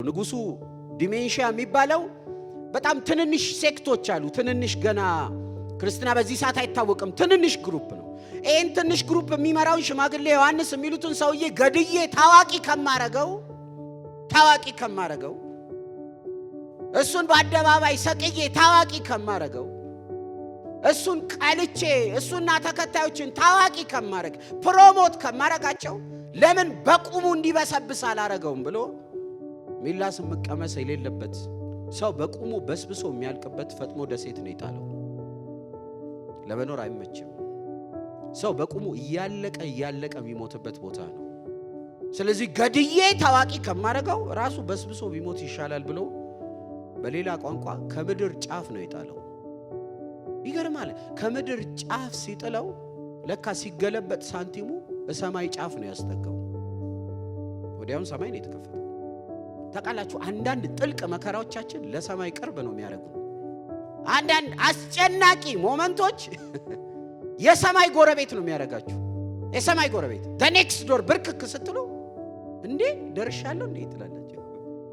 ንጉሱ ዲሜንሺያ የሚባለው በጣም ትንንሽ ሴክቶች አሉ። ትንንሽ ገና ክርስትና በዚህ ሰዓት አይታወቅም። ትንንሽ ግሩፕ ነው። ይሄን ትንሽ ግሩፕ የሚመራውን ሽማግሌ ዮሐንስ የሚሉትን ሰውዬ ገድዬ ታዋቂ ከማረገው እሱን በአደባባይ ሰቅዬ ታዋቂ ከማረገው እሱን ቀልቼ እሱና ተከታዮችን ታዋቂ ከማረግ ፕሮሞት ከማረጋቸው ለምን በቁሙ እንዲበሰብስ አላረገውም ብሎ ሚላስ መቀመስ የሌለበት ሰው በቁሙ በስብሶ የሚያልቅበት ፈጥሞ ደሴት ነው የጣለው። ለመኖር አይመችም። ሰው በቁሙ እያለቀ የሚሞትበት ቦታ ነው። ስለዚህ ገድዬ ታዋቂ ከማረገው ራሱ በስብሶ ቢሞት ይሻላል ብሎ በሌላ ቋንቋ ከምድር ጫፍ ነው የጣለው። ይገርማል። ከምድር ጫፍ ሲጥለው ለካ ሲገለበጥ ሳንቲሙ በሰማይ ጫፍ ነው ያስጠጋው። ወዲያውም ሰማይ ነው የተከፈተው። ታውቃላችሁ አንዳንድ ጥልቅ መከራዎቻችን ለሰማይ ቅርብ ነው የሚያደርጉ። አንዳንድ አስጨናቂ ሞመንቶች የሰማይ ጎረቤት ነው የሚያደርጋችሁ። የሰማይ ጎረቤት the next door ብርክክ ስትሉ እንዴ ደርሻለሁ እንዴ ትላለህ።